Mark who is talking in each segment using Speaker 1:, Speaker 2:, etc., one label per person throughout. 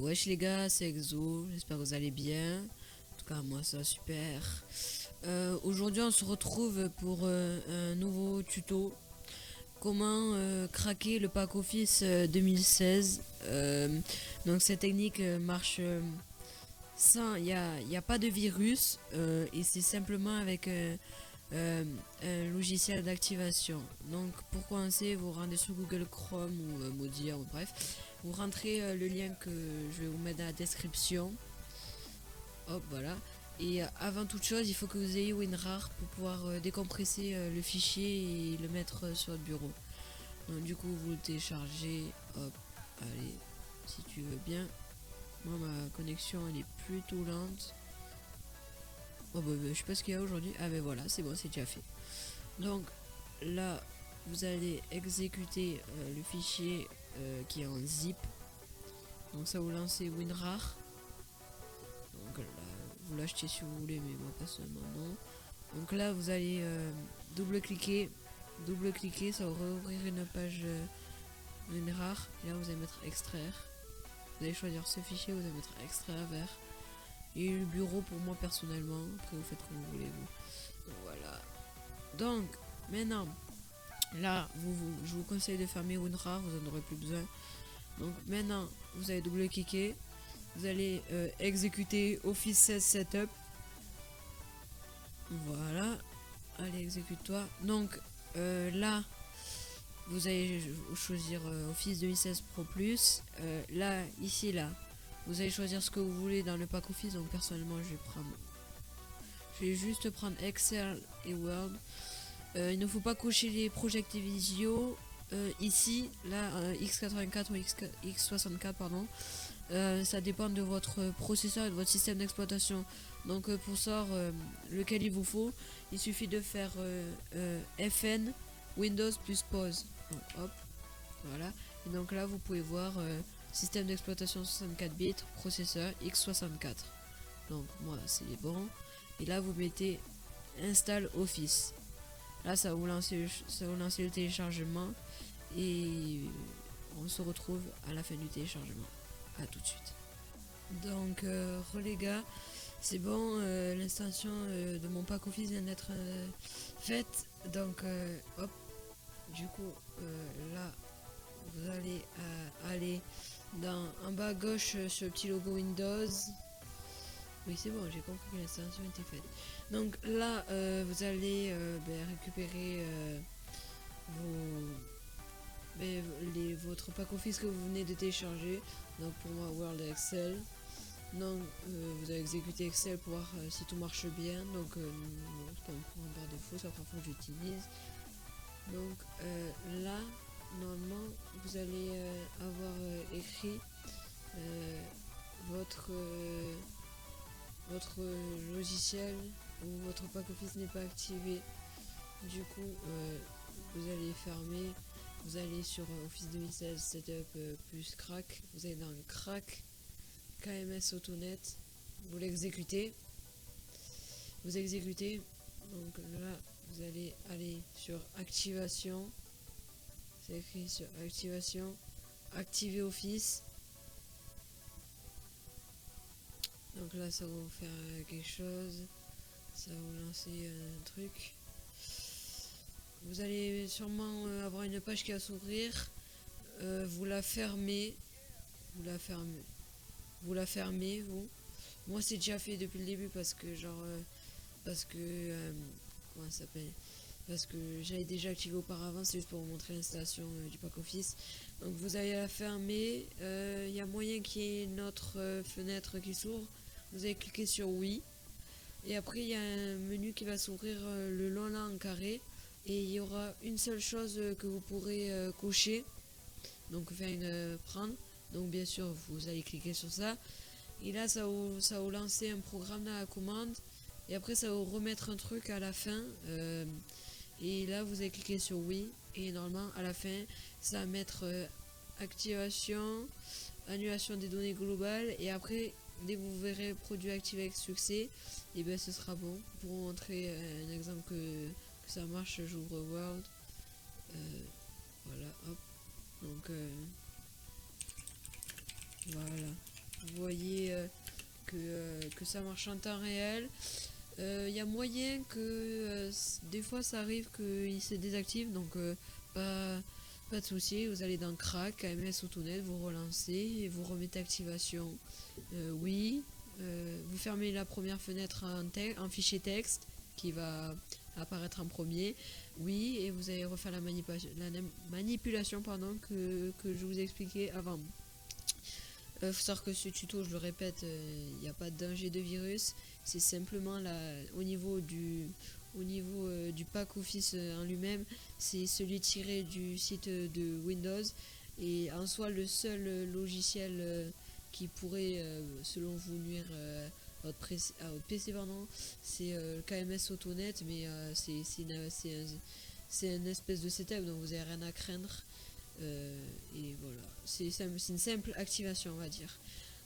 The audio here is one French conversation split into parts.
Speaker 1: Wesh les gars, c'est Exo, j'espère que vous allez bien. En tout cas, moi ça va super. Aujourd'hui, on se retrouve pour un nouveau tuto. Comment craquer le pack Office 2016. Donc, cette technique marche sans. Il n'y a pas de virus et c'est simplement avec un logiciel d'activation. Donc, pour commencer, vous rendez sur Google Chrome ou Mozilla, ou bref. Vous rentrez le lien que je vais vous mettre dans la description. Hop, voilà. Et avant toute chose, il faut que vous ayez WinRAR pour pouvoir décompresser le fichier et le mettre sur votre bureau. Donc, du coup, vous le téléchargez. Hop, allez, si tu veux bien. Moi, ma connexion, elle est plutôt lente. Oh, bah, je sais pas ce qu'il y a aujourd'hui. Ah, ben voilà, c'est bon, c'est déjà fait. Donc, là, vous allez exécuter le fichier qui est en zip. Donc ça, vous lancez WinRAR. Donc là, vous l'achetez si vous voulez, mais moi personnellement non. Donc là, vous allez double-cliquer, ça va rouvrir une page WinRAR. Et là, vous allez mettre extraire. Vous allez choisir ce fichier, vous allez mettre extraire vers. Et le bureau pour moi personnellement. Après, vous faites comme vous voulez. Vous. Voilà. Donc, maintenant, là, je vous conseille de fermer WinRAR, vous n'en aurez plus besoin. Donc maintenant, vous allez double-cliquer. Vous allez exécuter Office 16 Setup. Voilà. Allez, exécute-toi. Donc là, vous allez choisir Office 2016 Pro Plus. Là, ici, là, vous allez choisir ce que vous voulez dans le pack Office. Donc personnellement, je vais juste prendre Excel et Word. Il ne faut pas cocher les projects visio. Ici, là, x84 ou x64, pardon. Ça dépend de votre processeur et de votre système d'exploitation. Donc pour ça, lequel il vous faut, il suffit de faire FN Windows plus pause. Donc, hop, voilà. Et donc là, vous pouvez voir système d'exploitation 64 bits, processeur x64. Donc moi, c'est bon. Et là, vous mettez Install Office. Là, ça va vous lancer le téléchargement et on se retrouve à la fin du téléchargement. A tout de suite. Donc, les gars, c'est bon, l'installation de mon pack Office vient d'être faite. Donc, hop, du coup, là, vous allez aller en bas à gauche sur le petit logo Windows. Oui, c'est bon, j'ai compris que l'installation était faite. Donc là, vous allez récupérer votre pack Office que vous venez de télécharger. Donc pour moi, Word et Excel. Donc vous allez exécuter Excel pour voir si tout marche bien. Donc c'est pas un programme par défaut, c'est la première fois que j'utilise. Donc là, normalement, vous allez avoir écrit votre logiciel ou votre pack Office n'est pas activé. Du coup, vous allez fermer. Vous allez sur Office 2016 Setup plus Crack. Vous allez dans Crack KMS Autonet. Vous l'exécutez. Vous exécutez. Donc là, vous allez aller sur Activation. C'est écrit sur Activation. Activer Office. Donc là, ça va vous faire quelque chose. Ça va vous lancer un truc. Vous allez sûrement avoir une page qui va s'ouvrir. Vous la fermez. Vous la fermez, vous. Moi, c'est déjà fait depuis le début parce que, comment ça s'appelle? Parce que j'avais déjà activé auparavant, c'est juste pour vous montrer l'installation du pack Office. Donc, vous allez la fermer. Il y a moyen qu'il y ait une autre fenêtre qui s'ouvre. Vous allez cliquer sur oui. Et après, il y a un menu qui va s'ouvrir le long là en carré. Et il y aura une seule chose que vous pourrez cocher. Donc, prendre. Donc, bien sûr, vous allez cliquer sur ça. Et là, ça va vous lancer un programme dans la commande. Et après, ça va vous remettre un truc à la fin. Et là, vous allez cliquer sur oui. Et normalement, à la fin, ça va mettre activation, annulation des données globales. Et après, dès que vous verrez produit activé avec succès, et bien ce sera bon. Pour vous montrer un exemple que ça marche, j'ouvre Word. Voilà, hop. Donc, voilà. vous voyez que ça marche en temps réel. Il y a moyen que des fois ça arrive qu'il se désactive, donc pas de souci, vous allez dans Crack, KMS Autonet, vous relancez et vous remettez activation. Oui, vous fermez la première fenêtre en fichier texte qui va apparaître en premier. Oui, et vous allez refaire la manipulation que je vous expliquais avant. Faut savoir que ce tuto, je le répète, il n'y a pas de danger de virus. C'est simplement au niveau du pack Office en lui-même, c'est celui tiré du site de Windows. Et en soi, le seul logiciel qui pourrait, selon vous, nuire à votre PC, c'est le KMS Autonet, mais c'est une espèce de setup, donc vous n'avez rien à craindre. Et voilà, c'est une simple activation, on va dire.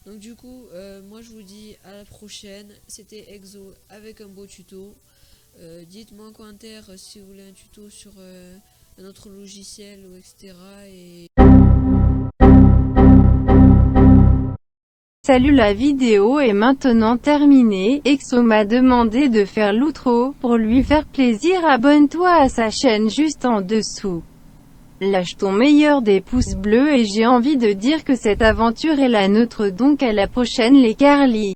Speaker 1: Donc du coup, moi je vous dis à la prochaine. C'était Exo avec un beau tuto. Dites-moi en commentaire si vous voulez un tuto sur un autre logiciel ou etc. Et
Speaker 2: Salut, la vidéo est maintenant terminée. Exo m'a demandé de faire l'outro. Pour lui faire plaisir, abonne-toi à sa chaîne juste en dessous. Lâche ton meilleur des pouces bleus et j'ai envie de dire que cette aventure est la nôtre, donc à la prochaine les Carly.